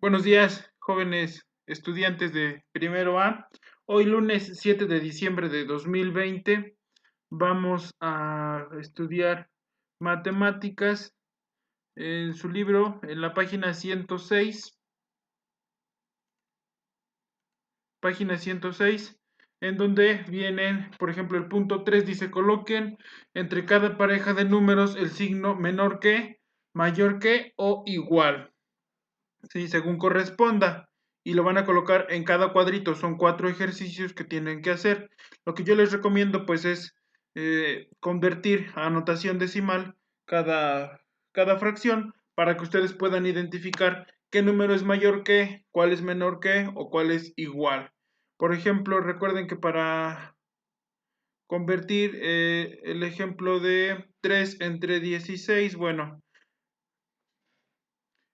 Buenos días, jóvenes estudiantes de primero A. Hoy lunes 7 de diciembre de 2020 vamos a estudiar matemáticas en su libro, en la página 106, en donde vienen, por ejemplo, el punto 3 dice: coloquen entre cada pareja de números el signo menor que, mayor que o igual. Sí, según corresponda. Y lo van a colocar en cada cuadrito. Son 4 ejercicios que tienen que hacer. Lo que yo les recomiendo pues es convertir a anotación decimal cada fracción para que ustedes puedan identificar qué número es mayor que, cuál es menor que o cuál es igual. Por ejemplo, recuerden que para convertir el ejemplo de 3 entre 16, bueno,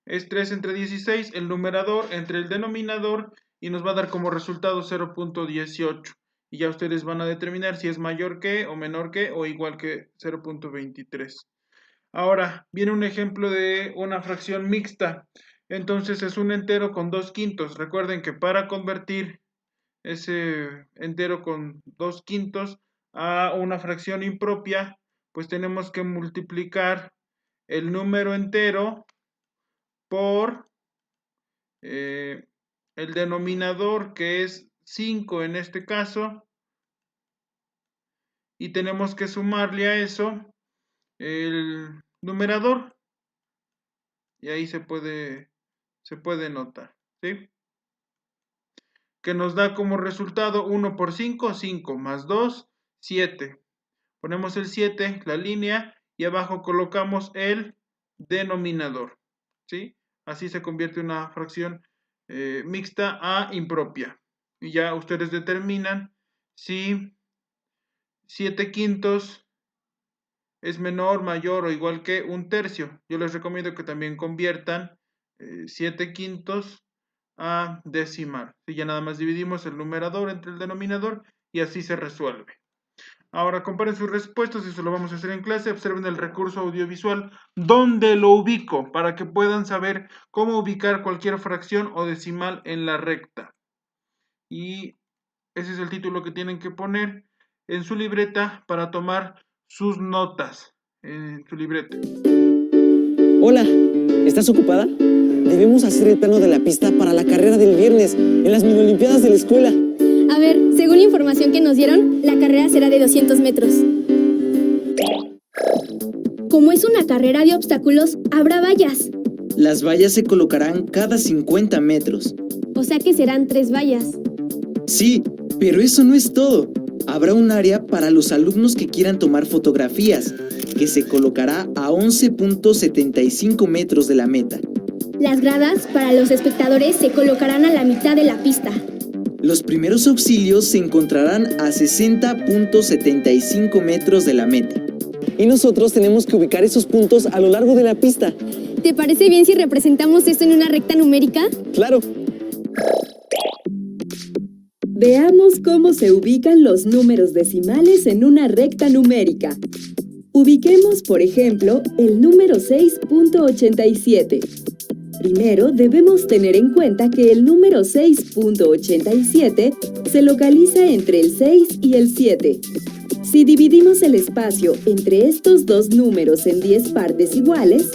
es 3 entre 16, el numerador entre el denominador, y nos va a dar como resultado 0.18. Y ya ustedes van a determinar si es mayor que o menor que o igual que 0.23. Ahora viene un ejemplo de una fracción mixta. Entonces es un entero con 2 quintos. Recuerden que para convertir ese entero con 2 quintos a una fracción impropia, pues tenemos que multiplicar el número entero por eh, el denominador, que es 5 en este caso, y tenemos que sumarle a eso el numerador, y ahí se puede notar, ¿sí? Que nos da como resultado 1 por 5, 5 más 2, 7. Ponemos el 7, la línea, y abajo colocamos el denominador, ¿sí? Así se convierte una fracción mixta a impropia. Y ya ustedes determinan si 7 quintos es menor, mayor o igual que un tercio. Yo les recomiendo que también conviertan 7 quintos a decimal. Y ya nada más dividimos el numerador entre el denominador y así se resuelve. Ahora comparen sus respuestas, eso lo vamos a hacer en clase. Observen el recurso audiovisual, dónde lo ubico, para que puedan saber cómo ubicar cualquier fracción o decimal en la recta. Y ese es el título que tienen que poner en su libreta para tomar sus notas en su libreta. Hola, ¿estás ocupada? Debemos hacer el plano de la pista para la carrera del viernes en las mini olimpiadas de la escuela. A ver, según la información que nos dieron, la carrera será de 200 metros. Como es una carrera de obstáculos, habrá vallas. Las vallas se colocarán cada 50 metros. O sea que serán 3 vallas. Sí, pero eso no es todo. Habrá un área para los alumnos que quieran tomar fotografías, que se colocará a 11.75 metros de la meta. Las gradas para los espectadores se colocarán a la mitad de la pista. Los primeros auxilios se encontrarán a 60.75 metros de la meta. Y nosotros tenemos que ubicar esos puntos a lo largo de la pista. ¿Te parece bien si representamos esto en una recta numérica? ¡Claro! Veamos cómo se ubican los números decimales en una recta numérica. Ubiquemos, por ejemplo, el número 6.87. Primero, debemos tener en cuenta que el número 6.87 se localiza entre el 6 y el 7. Si dividimos el espacio entre estos dos números en 10 partes iguales,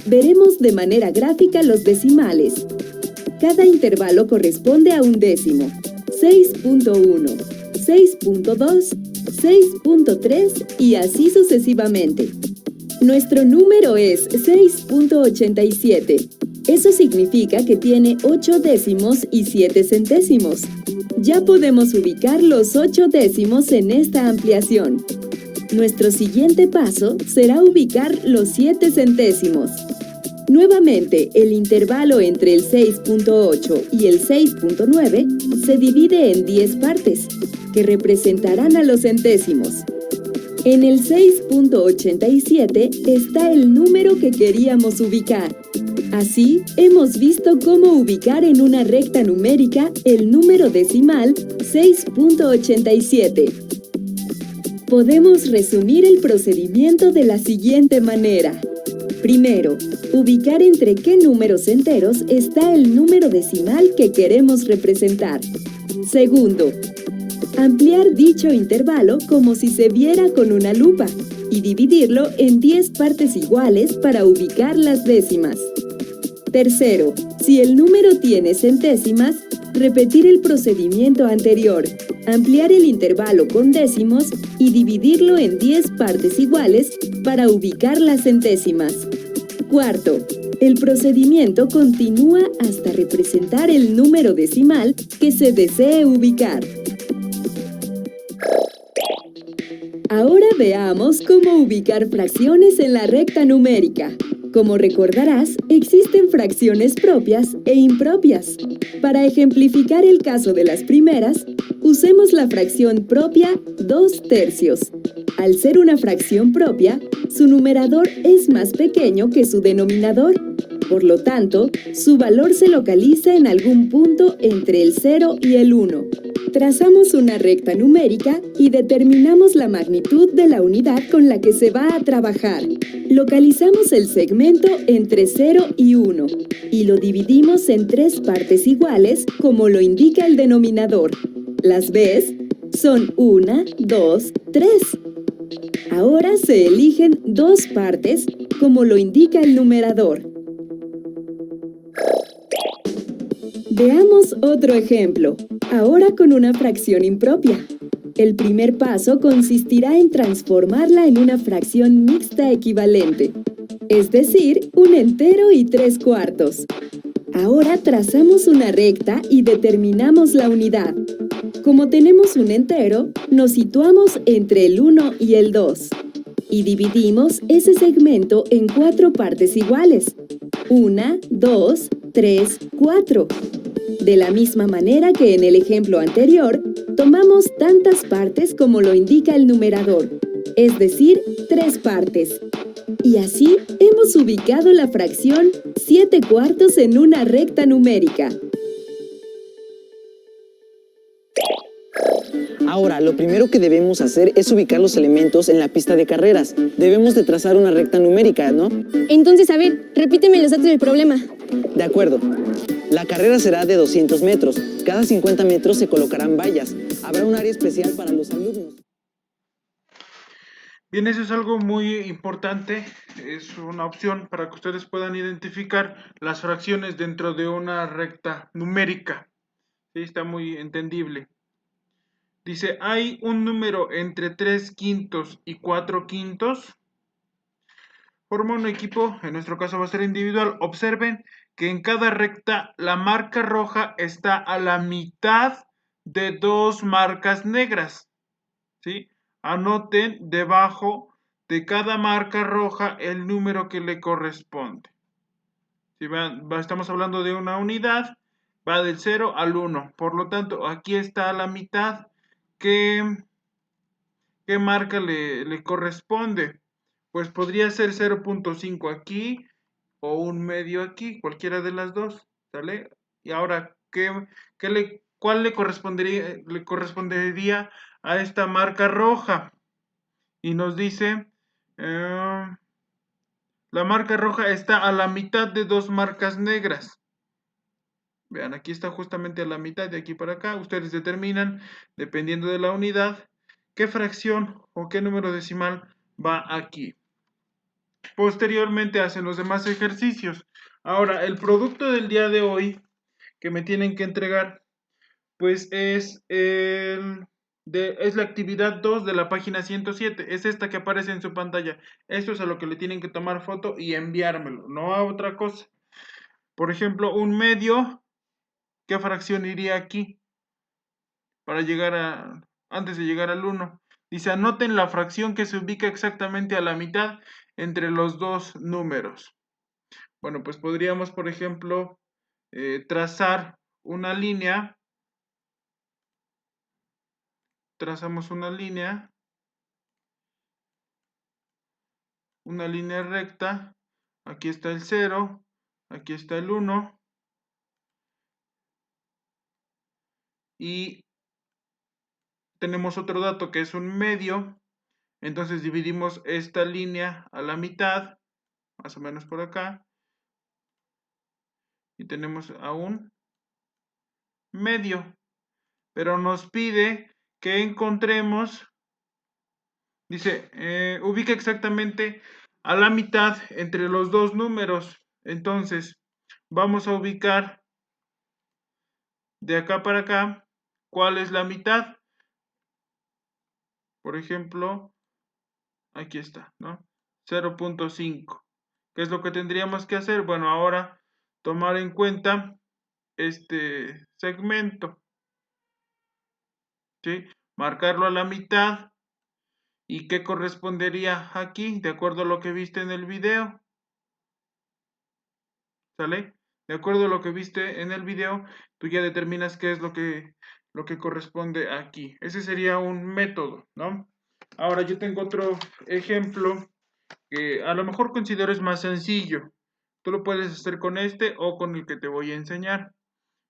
veremos de manera gráfica los decimales. Cada intervalo corresponde a un décimo: 6.1, 6.2, 6.3 y así sucesivamente. Nuestro número es 6.87. Eso significa que tiene 8 décimos y 7 centésimos. Ya podemos ubicar los 8 décimos en esta ampliación. Nuestro siguiente paso será ubicar los 7 centésimos. Nuevamente, el intervalo entre el 6.8 y el 6.9 se divide en 10 partes, que representarán a los centésimos. En el 6.87 está el número que queríamos ubicar. Así, hemos visto cómo ubicar en una recta numérica el número decimal 6.87. Podemos resumir el procedimiento de la siguiente manera. Primero, ubicar entre qué números enteros está el número decimal que queremos representar. Segundo, ampliar dicho intervalo como si se viera con una lupa y dividirlo en 10 partes iguales para ubicar las décimas. Tercero, si el número tiene centésimas, repetir el procedimiento anterior, ampliar el intervalo con décimos y dividirlo en 10 partes iguales para ubicar las centésimas. Cuarto, el procedimiento continúa hasta representar el número decimal que se desee ubicar. Ahora veamos cómo ubicar fracciones en la recta numérica. Como recordarás, existen fracciones propias e impropias. Para ejemplificar el caso de las primeras, usemos la fracción propia 2/3. Al ser una fracción propia, su numerador es más pequeño que su denominador. Por lo tanto, su valor se localiza en algún punto entre el 0 y el 1. Trazamos una recta numérica y determinamos la magnitud de la unidad con la que se va a trabajar. Localizamos el segmento entre 0 y 1 y lo dividimos en 3 partes iguales como lo indica el denominador. ¿Las ves? Son 1, 2, 3. Ahora se eligen 2 partes como lo indica el numerador. Veamos otro ejemplo, ahora con una fracción impropia. El primer paso consistirá en transformarla en una fracción mixta equivalente, es decir, un entero y 3/4. Ahora trazamos una recta y determinamos la unidad. Como tenemos un entero, nos situamos entre el 1 y el 2 y dividimos ese segmento en 4 partes iguales. 1, 2, 3, 4. De la misma manera que en el ejemplo anterior, tomamos tantas partes como lo indica el numerador, es decir, 3 partes. Y así hemos ubicado la fracción 7/4 en una recta numérica. Ahora, lo primero que debemos hacer es ubicar los elementos en la pista de carreras. Debemos de trazar una recta numérica, ¿no? Entonces, a ver, repíteme los datos del problema. De acuerdo. La carrera será de 200 metros. Cada 50 metros se colocarán vallas. Habrá un área especial para los alumnos. Bien, eso es algo muy importante, es una opción para que ustedes puedan identificar las fracciones dentro de una recta numérica. Sí, está muy entendible. Dice, hay un número entre 3/5 y 4/5. Forma un equipo, en nuestro caso va a ser individual. Observen que en cada recta la marca roja está a la mitad de 2 marcas negras. ¿Sí? Anoten debajo de cada marca roja el número que le corresponde. ¿Sí? Estamos hablando de una unidad, va del 0 al 1. Por lo tanto, aquí está a la mitad. ¿Qué marca le corresponde? Pues podría ser 0.5 aquí o un medio aquí, cualquiera de las dos, ¿sale? Y ahora, ¿cuál le correspondería a esta marca roja? Y nos dice, la marca roja está a la mitad de 2 marcas negras. Vean, aquí está justamente a la mitad, de aquí para acá. Ustedes determinan, dependiendo de la unidad, qué fracción o qué número decimal va aquí. Posteriormente hacen los demás ejercicios. Ahora, el producto del día de hoy que me tienen que entregar, pues es la actividad 2 de la página 107. Es esta que aparece en su pantalla. Esto es a lo que le tienen que tomar foto y enviármelo, no a otra cosa. Por ejemplo, un medio, ¿qué fracción iría aquí? Para llegar antes de llegar al 1. Dice, anoten la fracción que se ubica exactamente a la mitad entre los dos números. Bueno, pues podríamos, por ejemplo, trazar una línea. Trazamos una línea recta. Aquí está el 0, aquí está el 1. Y tenemos otro dato que es un medio. Entonces dividimos esta línea a la mitad más o menos por acá. Y tenemos a un medio. Pero nos pide que encontremos, dice, ubica exactamente a la mitad entre los dos números. Entonces, vamos a ubicar de acá para acá, ¿cuál es la mitad? Por ejemplo, aquí está, ¿no? 0.5. ¿Qué es lo que tendríamos que hacer? Bueno, ahora tomar en cuenta este segmento, ¿sí? Marcarlo a la mitad. ¿Y qué correspondería aquí? De acuerdo a lo que viste en el video. ¿Sale? De acuerdo a lo que viste en el video, tú ya determinas qué es lo que corresponde aquí. Ese sería un método, ¿no? Ahora yo tengo otro ejemplo que a lo mejor considero es más sencillo. Tú lo puedes hacer con este o con el que te voy a enseñar.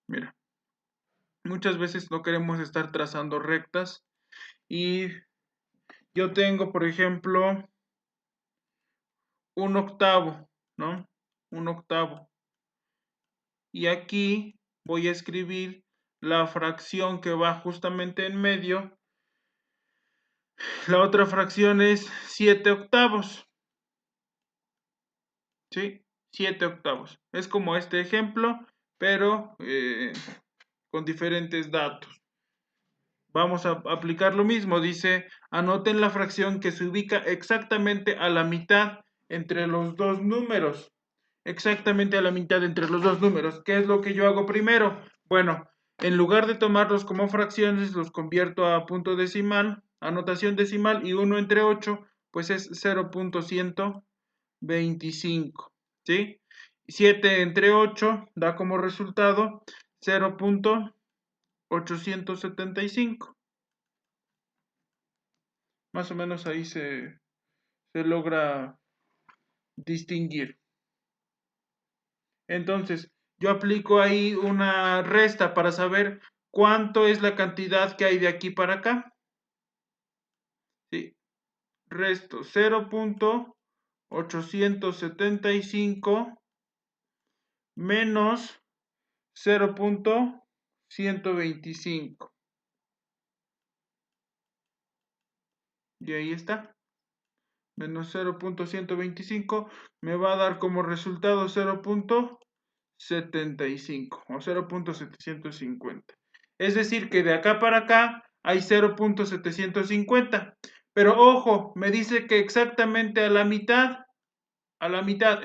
Mira, muchas veces no queremos estar trazando rectas y yo tengo, por ejemplo, un octavo, ¿no? Un octavo. Y aquí voy a escribir la fracción que va justamente en medio. La otra fracción es 7 octavos. ¿Sí? 7 octavos. Es como este ejemplo, pero con diferentes datos. Vamos a aplicar lo mismo. Dice, anoten la fracción que se ubica exactamente a la mitad entre los dos números. Exactamente a la mitad entre los dos números. ¿Qué es lo que yo hago primero? Bueno, en lugar de tomarlos como fracciones, los convierto a punto decimal, anotación decimal, y 1 entre 8, pues es 0.125, ¿sí? 7 entre 8 da como resultado 0.875. Más o menos ahí se logra distinguir. Entonces, yo aplico ahí una resta para saber cuánto es la cantidad que hay de aquí para acá. ¿Sí? Resto 0.875 menos 0.125. Y ahí está. Menos 0.125 me va a dar como resultado 0.75 o 0.750. Es decir, que de acá para acá hay 0.750. Pero ojo, me dice que exactamente a la mitad.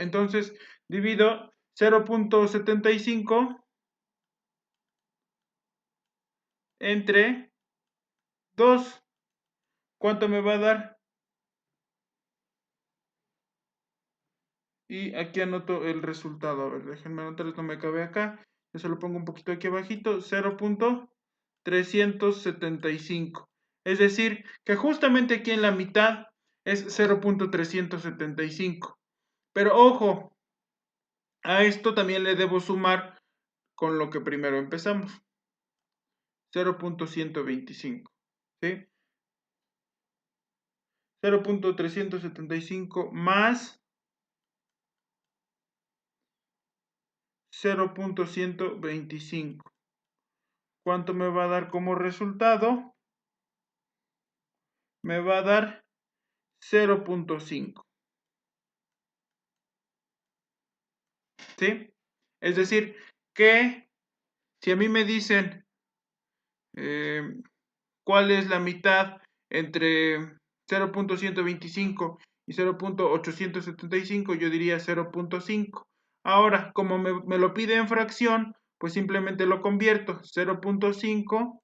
Entonces divido 0.75 entre 2. ¿Cuánto me va a dar? Y aquí anoto el resultado. A ver, déjenme anotar, esto me cabe acá. Yo se lo pongo un poquito aquí abajito. 0.375. Es decir, que justamente aquí en la mitad es 0.375. Pero ojo, a esto también le debo sumar con lo que primero empezamos. 0.125. ¿Sí? 0.375 más 0.125. ¿Cuánto me va a dar como resultado? Me va a dar 0.5. ¿Sí? Es decir, que si a mí me dicen cuál es la mitad entre 0.125 y 0.875, yo diría 0.5. Ahora, como me lo pide en fracción, pues simplemente lo convierto. 0.5,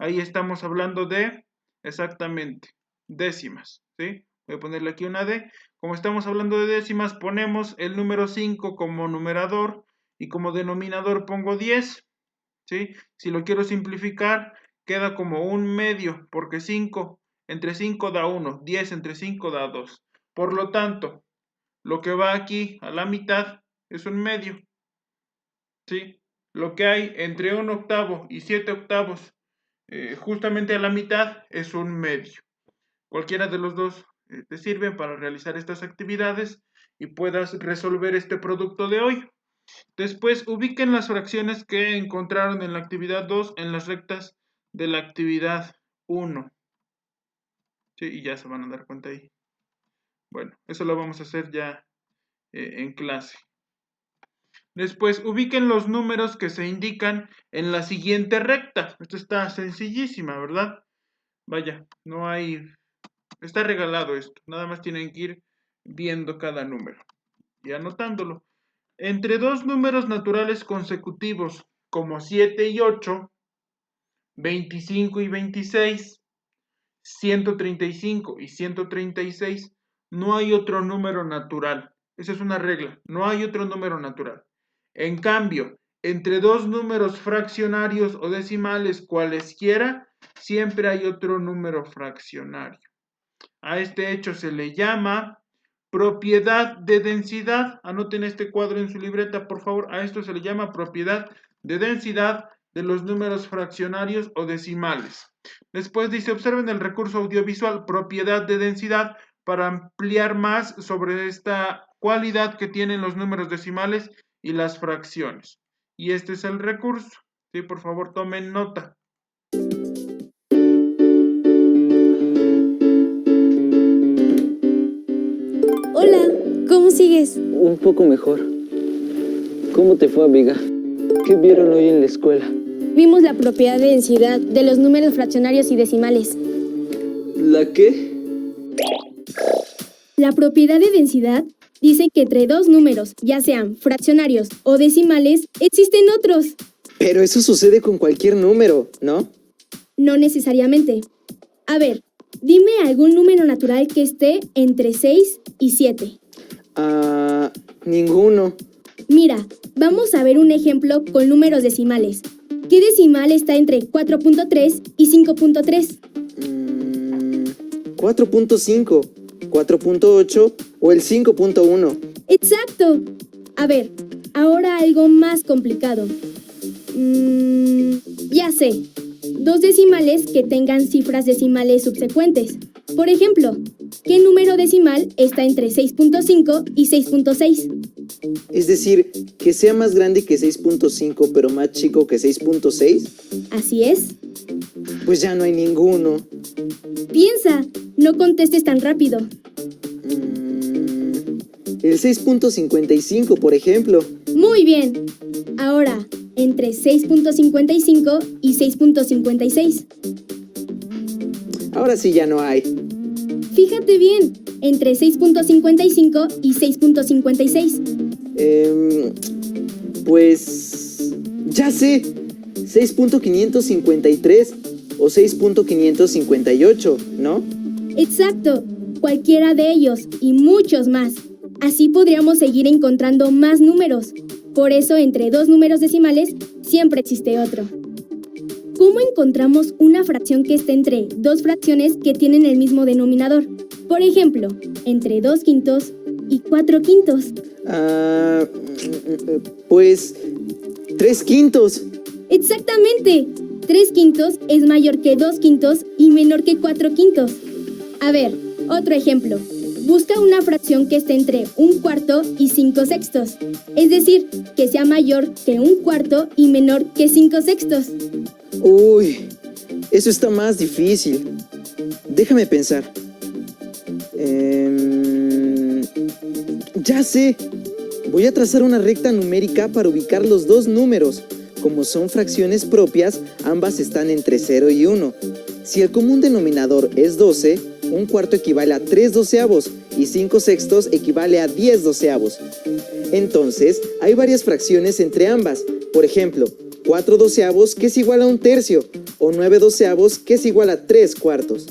ahí estamos hablando de exactamente décimas, ¿sí? Voy a ponerle aquí una D. Como estamos hablando de décimas, ponemos el número 5 como numerador y como denominador pongo 10, ¿sí? Si lo quiero simplificar, queda como un medio, porque 5 entre 5 da 1, 10 entre 5 da 2. Por lo tanto, lo que va aquí a la mitad es un medio, ¿sí? Lo que hay entre 1 octavo y 7 octavos, justamente a la mitad, es un medio. Cualquiera de los dos te sirven para realizar estas actividades y puedas resolver este producto de hoy. Después, ubiquen las fracciones que encontraron en la actividad 2 en las rectas de la actividad 1. Sí, y ya se van a dar cuenta ahí. Bueno, eso lo vamos a hacer ya en clase. Después, ubiquen los números que se indican en la siguiente recta. Esto está sencillísima, ¿verdad? Vaya, no hay... Está regalado esto. Nada más tienen que ir viendo cada número y anotándolo. Entre dos números naturales consecutivos, como 7 y 8, 25 y 26, 135 y 136, no hay otro número natural. Esa es una regla, no hay otro número natural. En cambio, entre dos números fraccionarios o decimales cualesquiera, siempre hay otro número fraccionario. A este hecho se le llama propiedad de densidad. Anoten este cuadro en su libreta, por favor. A esto se le llama propiedad de densidad de los números fraccionarios o decimales. Después dice, observen el recurso audiovisual, propiedad de densidad, para ampliar más sobre esta cualidad que tienen los números decimales y las fracciones. Y este es el recurso. Sí, por favor, tomen nota. Hola, ¿cómo sigues? Un poco mejor. ¿Cómo te fue, amiga? ¿Qué vieron hoy en la escuela? Vimos la propiedad de densidad de los números fraccionarios y decimales. ¿La qué? La propiedad de densidad dice que entre dos números, ya sean fraccionarios o decimales, existen otros. Pero eso sucede con cualquier número, ¿no? No necesariamente. A ver, dime algún número natural que esté entre 6 y 7. Ninguno. Mira, vamos a ver un ejemplo con números decimales. ¿Qué decimal está entre 4.3 y 5.3? 4.5, 4.8 o el 5.1. ¡Exacto! A ver, ahora algo más complicado. Ya sé. Dos decimales que tengan cifras decimales subsecuentes. Por ejemplo, ¿qué número decimal está entre 6.5 y 6.6? Es decir, que sea más grande que 6.5 pero más chico que 6.6. Así es. Pues ya no hay ninguno. Piensa, no contestes tan rápido. El 6.55, por ejemplo. Muy bien. Ahora, entre 6.55 y 6.56. Ahora sí ya no hay. Fíjate bien, entre 6.55 y 6.56. Pues... ya sé. 6.553 o 6.558, ¿no? Exacto, cualquiera de ellos y muchos más. Así podríamos seguir encontrando más números. Por eso, entre dos números decimales, siempre existe otro. ¿Cómo encontramos una fracción que esté entre dos fracciones que tienen el mismo denominador? Por ejemplo, entre 2/5 y 4/5. Pues... 3/5. ¡Exactamente! 3/5 es mayor que 2/5 y menor que 4/5. A ver, otro ejemplo. Busca una fracción que esté entre 1/4 y 5/6. Es decir, que sea mayor que 1/4 y menor que 5/6. Uy, eso está más difícil. Déjame pensar. Ya sé. Voy a trazar una recta numérica para ubicar los dos números. Como son fracciones propias, ambas están entre 0 y 1. Si el común denominador es 12, 1/4 equivale a 3/12 y 5/6 equivale a 10/12. Entonces, hay varias fracciones entre ambas. Por ejemplo, 4/12 que es igual a 1/3 o 9/12 que es igual a 3/4.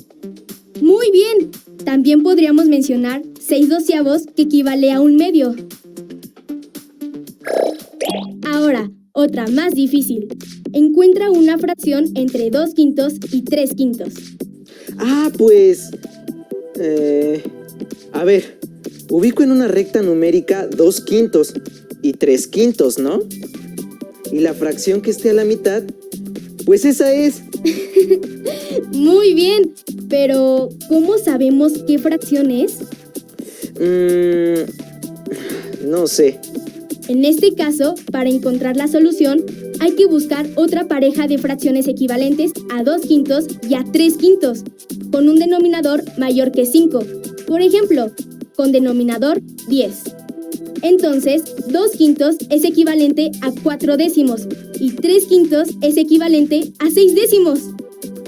Muy bien. También podríamos mencionar 6/12 que equivale a 1/2. Ahora, otra más difícil. Encuentra una fracción entre 2/5 y 3/5. Pues... a ver, ubico en una recta numérica 2/5 y 3/5, ¿no? Y la fracción que esté a la mitad, pues esa es. Muy bien, pero ¿cómo sabemos qué fracción es? No sé. En este caso, para encontrar la solución, hay que buscar otra pareja de fracciones equivalentes a 2/5 y a 3/5, con un denominador mayor que 5. Por ejemplo, con denominador 10. Entonces, 2/5 es equivalente a 4 décimos y 3/5 es equivalente a 6 décimos.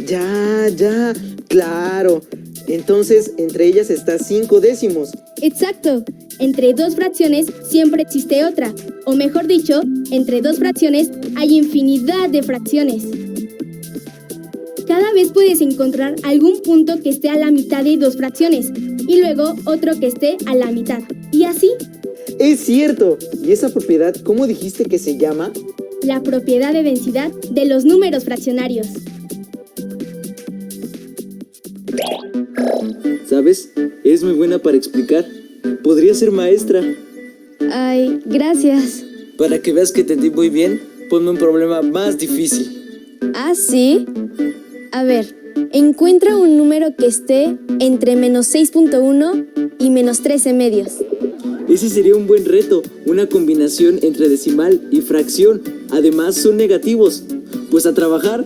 Ya, claro. Entonces, entre ellas está 5 décimos. Exacto. Entre dos fracciones siempre existe otra. O mejor dicho, entre dos fracciones hay infinidad de fracciones. Cada vez puedes encontrar algún punto que esté a la mitad de dos fracciones y luego otro que esté a la mitad. Y así. ¡Es cierto! ¿Y esa propiedad cómo dijiste que se llama? La propiedad de densidad de los números fraccionarios. ¿Sabes? Es muy buena para explicar. Podría ser maestra. Ay, gracias. Para que veas que te entendí muy bien, ponme un problema más difícil. ¿Ah, sí? A ver, encuentra un número que esté entre menos 6.1 y menos 13 medios. Ese sería un buen reto, una combinación entre decimal y fracción. Además son negativos. Pues a trabajar.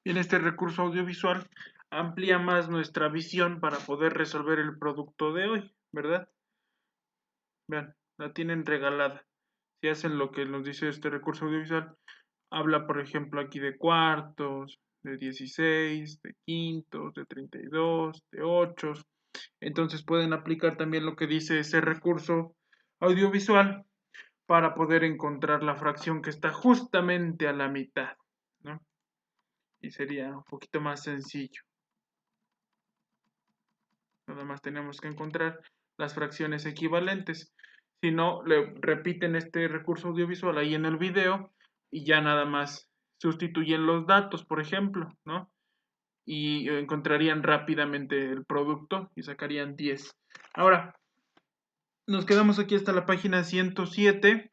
Bien, este recurso audiovisual amplía más nuestra visión para poder resolver el producto de hoy, ¿verdad? Vean, la tienen regalada. Si hacen lo que nos dice este recurso audiovisual, habla, por ejemplo, aquí de cuartos, de 16, de quintos, de 32, de ochos. Entonces pueden aplicar también lo que dice ese recurso audiovisual para poder encontrar la fracción que está justamente a la mitad, ¿no? Y sería un poquito más sencillo. Nada más tenemos que encontrar las fracciones equivalentes. Si no, le repiten este recurso audiovisual ahí en el video y ya nada más sustituyen los datos, por ejemplo, ¿no? Y encontrarían rápidamente el producto y sacarían 10. Ahora, nos quedamos aquí hasta la página 107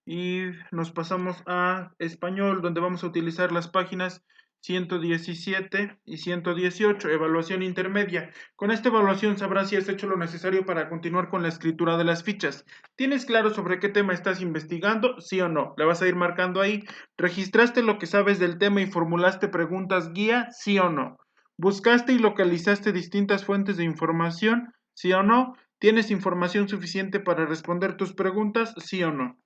y nos pasamos a español, donde vamos a utilizar las páginas 117 y 118, evaluación intermedia. Con esta evaluación sabrás si has hecho lo necesario para continuar con la escritura de las fichas. ¿Tienes claro sobre qué tema estás investigando? ¿Sí o no? Le vas a ir marcando ahí. ¿Registraste lo que sabes del tema y formulaste preguntas guía? ¿Sí o no? ¿Buscaste y localizaste distintas fuentes de información? ¿Sí o no? ¿Tienes información suficiente para responder tus preguntas? ¿Sí o no?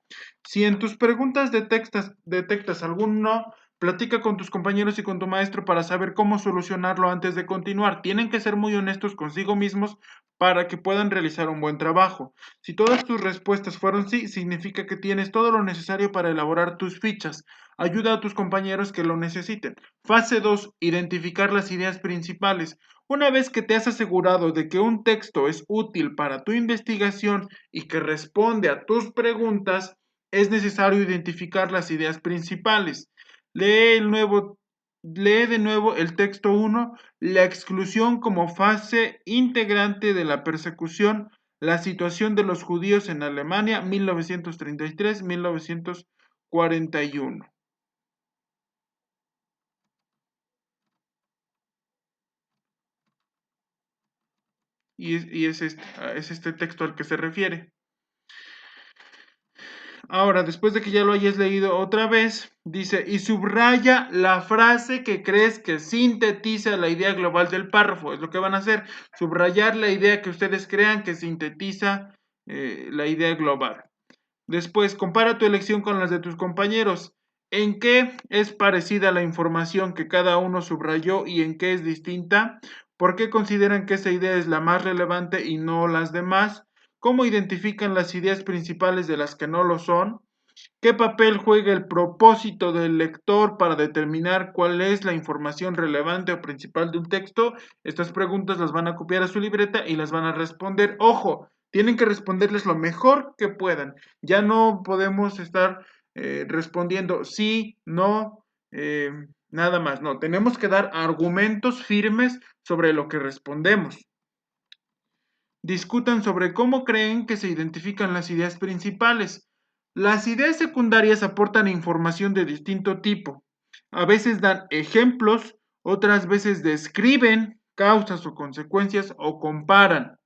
Si en tus preguntas detectas algún no, platica con tus compañeros y con tu maestro para saber cómo solucionarlo antes de continuar. Tienen que ser muy honestos consigo mismos para que puedan realizar un buen trabajo. Si todas tus respuestas fueron sí, significa que tienes todo lo necesario para elaborar tus fichas. Ayuda a tus compañeros que lo necesiten. Fase 2. Identificar las ideas principales. Una vez que te has asegurado de que un texto es útil para tu investigación y que responde a tus preguntas, es necesario identificar las ideas principales. Lee de nuevo el texto 1, la exclusión como fase integrante de la persecución, la situación de los judíos en Alemania, 1933-1941. Y es este texto al que se refiere. Ahora, después de que ya lo hayas leído otra vez, dice, y subraya la frase que crees que sintetiza la idea global del párrafo. Es lo que van a hacer, subrayar la idea que ustedes crean que sintetiza la idea global. Después, compara tu elección con las de tus compañeros. ¿En qué es parecida la información que cada uno subrayó y en qué es distinta? ¿Por qué consideran que esa idea es la más relevante y no las demás? ¿Cómo identifican las ideas principales de las que no lo son? ¿Qué papel juega el propósito del lector para determinar cuál es la información relevante o principal de un texto? Estas preguntas las van a copiar a su libreta y las van a responder. Ojo, tienen que responderles lo mejor que puedan. Ya no podemos estar respondiendo sí, no, nada más. No, tenemos que dar argumentos firmes sobre lo que respondemos. Discutan sobre cómo creen que se identifican las ideas principales. Las ideas secundarias aportan información de distinto tipo. A veces dan ejemplos, otras veces describen causas o consecuencias o comparan.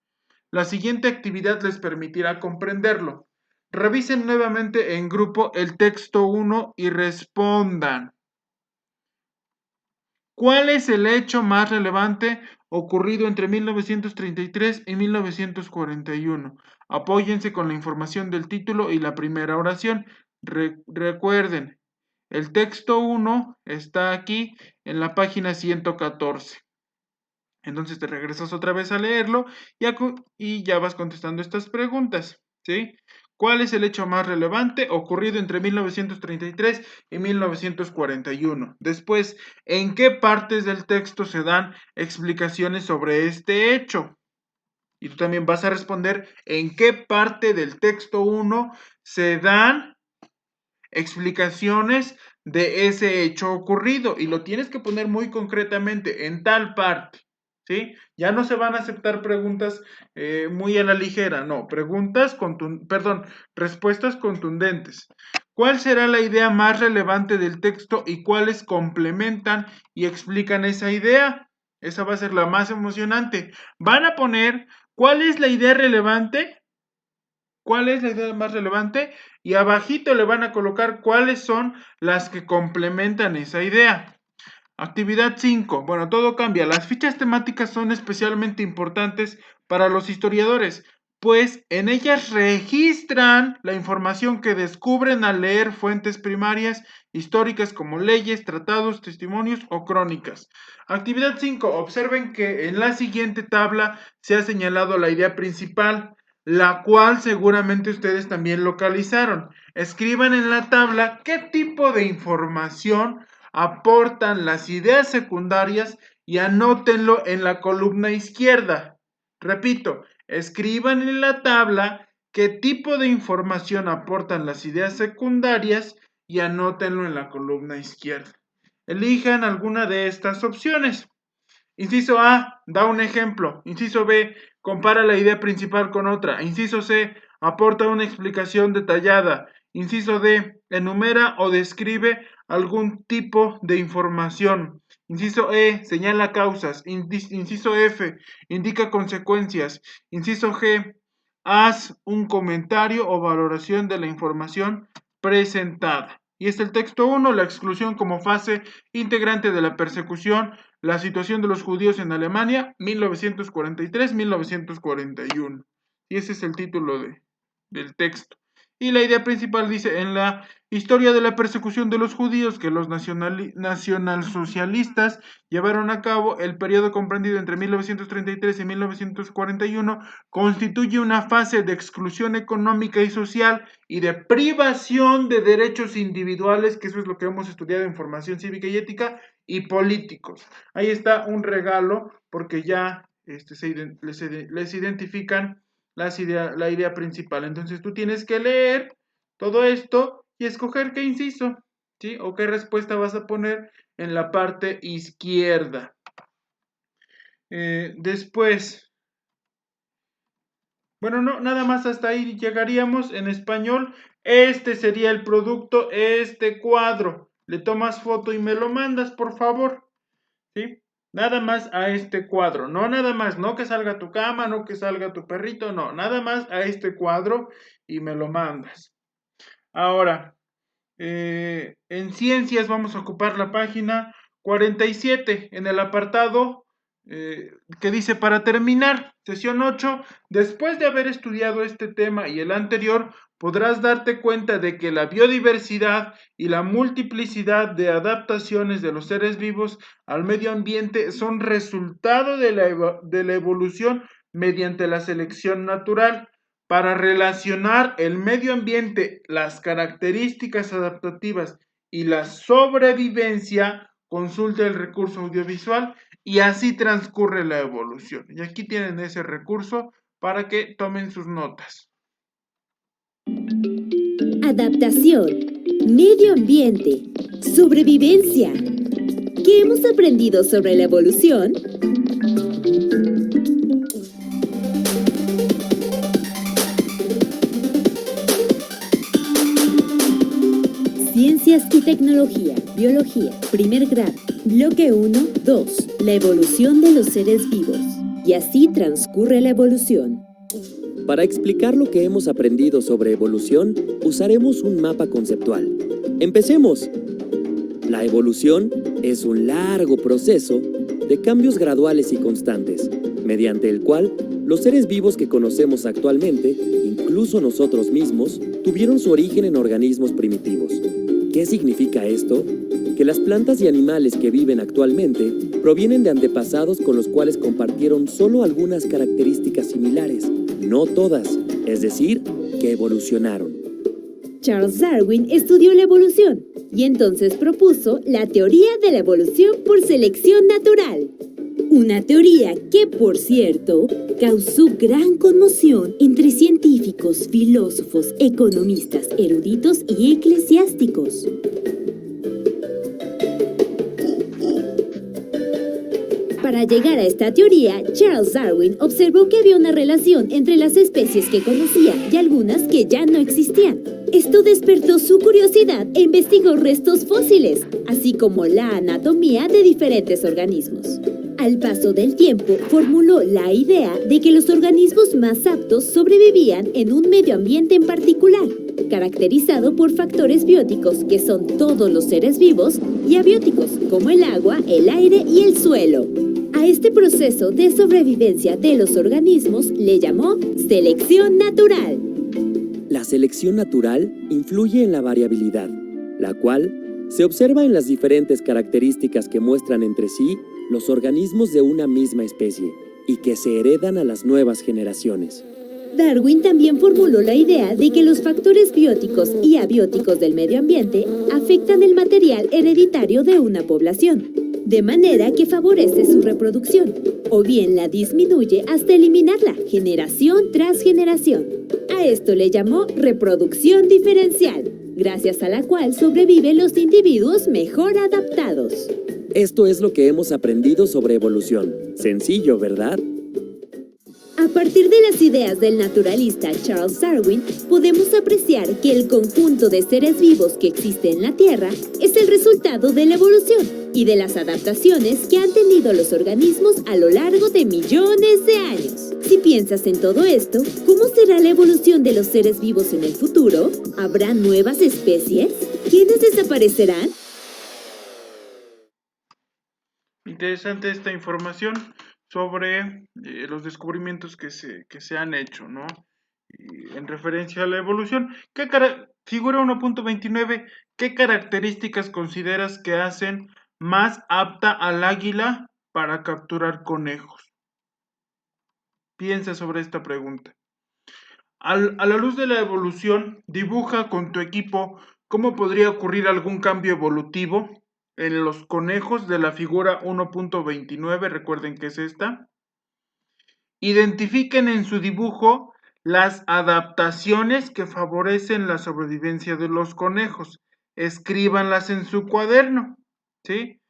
La siguiente actividad les permitirá comprenderlo. Revisen nuevamente en grupo el texto 1 y respondan. ¿Cuál es el hecho más relevante ocurrido entre 1933 y 1941? Apóyense con la información del título y la primera oración. Recuerden, el texto 1 está aquí en la página 114. Entonces te regresas otra vez a leerlo y ya vas contestando estas preguntas, ¿sí? ¿Cuál es el hecho más relevante ocurrido entre 1933 y 1941? Después, ¿en qué partes del texto se dan explicaciones sobre este hecho? Y tú también vas a responder en qué parte del texto 1 se dan explicaciones de ese hecho ocurrido. Y lo tienes que poner muy concretamente en tal parte. ¿Sí? Ya no se van a aceptar preguntas muy a la ligera, no, respuestas contundentes. ¿Cuál será la idea más relevante del texto y cuáles complementan y explican esa idea? Esa va a ser la más emocionante. Van a poner cuál es la idea relevante, cuál es la idea más relevante y abajito le van a colocar cuáles son las que complementan esa idea. Actividad 5. Bueno, todo cambia. Las fichas temáticas son especialmente importantes para los historiadores, pues en ellas registran la información que descubren al leer fuentes primarias históricas como leyes, tratados, testimonios o crónicas. Actividad 5. Observen que en la siguiente tabla se ha señalado la idea principal, la cual seguramente ustedes también localizaron. Escriban en la tabla qué tipo de información aportan las ideas secundarias y anótenlo en la columna izquierda. Repito, escriban en la tabla qué tipo de información aportan las ideas secundarias y anótenlo en la columna izquierda. Elijan alguna de estas opciones. Inciso A, da un ejemplo. Inciso B, compara la idea principal con otra. Inciso C, aporta una explicación detallada. Inciso D, enumera o describe algún tipo de información. Inciso E, señala causas. Inciso F, indica consecuencias. Inciso G, haz un comentario o valoración de la información presentada. Y es el texto 1, la exclusión como fase integrante de la persecución, la situación de los judíos en Alemania, 1943-1941. Y ese es el título del texto. Y la idea principal dice, en la historia de la persecución de los judíos que los nacionalsocialistas llevaron a cabo, el periodo comprendido entre 1933 y 1941 constituye una fase de exclusión económica y social y de privación de derechos individuales, que eso es lo que hemos estudiado en formación cívica y ética, y políticos. Ahí está un regalo, porque ya les identifican la idea principal. Entonces tú tienes que leer todo esto y escoger qué inciso, ¿sí? O qué respuesta vas a poner en la parte izquierda. Después, bueno, no, nada más hasta ahí llegaríamos en español. Este sería el producto, este cuadro. Le tomas foto y me lo mandas, por favor. ¿Sí? Nada más a este cuadro, no nada más, no que salga tu cama, no que salga tu perrito, no, nada más a este cuadro y me lo mandas. Ahora, en ciencias vamos a ocupar la página 47 en el apartado que dice para terminar, sesión 8, después de haber estudiado este tema y el anterior, podrás darte cuenta de que la biodiversidad y la multiplicidad de adaptaciones de los seres vivos al medio ambiente son resultado de la evolución mediante la selección natural. Para relacionar el medio ambiente, las características adaptativas y la sobrevivencia, consulta el recurso audiovisual y así transcurre la evolución. Y aquí tienen ese recurso para que tomen sus notas. Adaptación, medio ambiente, sobrevivencia. ¿Qué hemos aprendido sobre la evolución? Ciencias y tecnología, biología, primer grado, bloque 1, 2. la evolución de los seres vivos. Y así transcurre la evolución. Para explicar lo que hemos aprendido sobre evolución, usaremos un mapa conceptual. ¡Empecemos! La evolución es un largo proceso de cambios graduales y constantes, mediante el cual los seres vivos que conocemos actualmente, incluso nosotros mismos, tuvieron su origen en organismos primitivos. ¿Qué significa esto? Que las plantas y animales que viven actualmente provienen de antepasados con los cuales compartieron solo algunas características similares, no todas, es decir, que evolucionaron. Charles Darwin estudió la evolución y entonces propuso la teoría de la evolución por selección natural. Una teoría que, por cierto, causó gran conmoción entre científicos, filósofos, economistas, eruditos y eclesiásticos. Para llegar a esta teoría, Charles Darwin observó que había una relación entre las especies que conocía y algunas que ya no existían. Esto despertó su curiosidad e investigó restos fósiles, así como la anatomía de diferentes organismos. Al paso del tiempo, formuló la idea de que los organismos más aptos sobrevivían en un medio ambiente en particular, caracterizado por factores bióticos, que son todos los seres vivos, y abióticos, como el agua, el aire y el suelo. A este proceso de sobrevivencia de los organismos le llamó selección natural. La selección natural influye en la variabilidad, la cual se observa en las diferentes características que muestran entre sí los organismos de una misma especie y que se heredan a las nuevas generaciones. Darwin también formuló la idea de que los factores bióticos y abióticos del medio ambiente afectan el material hereditario de una población, de manera que favorece su reproducción, o bien la disminuye hasta eliminarla, generación tras generación. A esto le llamó reproducción diferencial, gracias a la cual sobreviven los individuos mejor adaptados. Esto es lo que hemos aprendido sobre evolución. Sencillo, ¿verdad? A partir de las ideas del naturalista Charles Darwin, podemos apreciar que el conjunto de seres vivos que existe en la Tierra es el resultado de la evolución y de las adaptaciones que han tenido los organismos a lo largo de millones de años. Si piensas en todo esto, ¿cómo será la evolución de los seres vivos en el futuro? ¿Habrá nuevas especies? ¿Quiénes desaparecerán? Interesante esta información sobre los descubrimientos que se han hecho, ¿no? Y en referencia a la evolución. Figura 1.29, ¿qué características consideras que hacen más apta al águila para capturar conejos? Piensa sobre esta pregunta. A la luz de la evolución, dibuja con tu equipo cómo podría ocurrir algún cambio evolutivo en los conejos de la figura 1.29, recuerden que es esta. Identifiquen en su dibujo las adaptaciones que favorecen la sobrevivencia de los conejos. Escríbanlas en su cuaderno, ¿sí?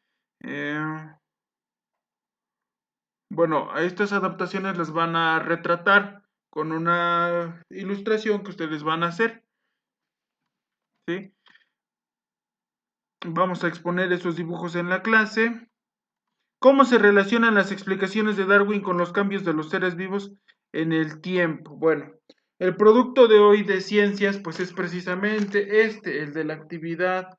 Bueno, a estas adaptaciones las van a retratar con una ilustración que ustedes van a hacer, ¿sí? Vamos a exponer esos dibujos en la clase. ¿Cómo se relacionan las explicaciones de Darwin con los cambios de los seres vivos en el tiempo? Bueno, el producto de hoy de ciencias, pues es precisamente el de la actividad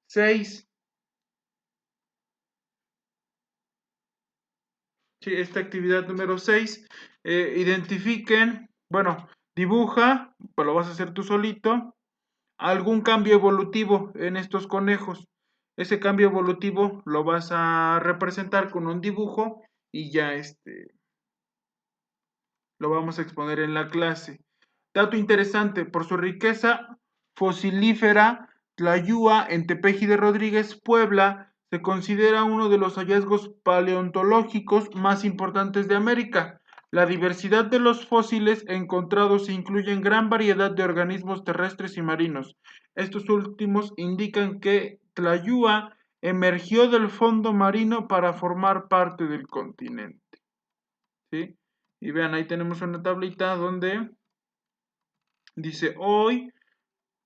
6. Sí, esta actividad número 6. Identifiquen, bueno, dibuja, pues lo vas a hacer tú solito, algún cambio evolutivo en estos conejos. Ese cambio evolutivo lo vas a representar con un dibujo y ya lo vamos a exponer en la clase. Dato interesante, por su riqueza fosilífera, Tlayúa en Tepeji de Rodríguez, Puebla, se considera uno de los hallazgos paleontológicos más importantes de América. La diversidad de los fósiles encontrados incluye gran variedad de organismos terrestres y marinos. Estos últimos indican que Tlayúa emergió del fondo marino para formar parte del continente, ¿sí? Y vean, ahí tenemos una tablita donde dice hoy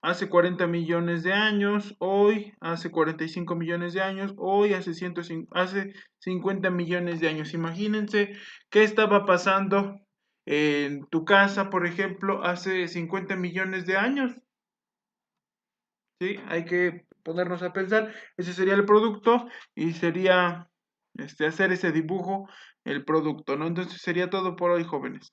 hace 40 millones de años, hoy, hace 45 millones de años, hoy, hace 50 millones de años. Imagínense qué estaba pasando en tu casa, por ejemplo, hace 50 millones de años. ¿Sí? Hay que ponernos a pensar. Ese sería el producto y sería hacer ese dibujo, el producto, ¿no? Entonces sería todo por hoy, jóvenes.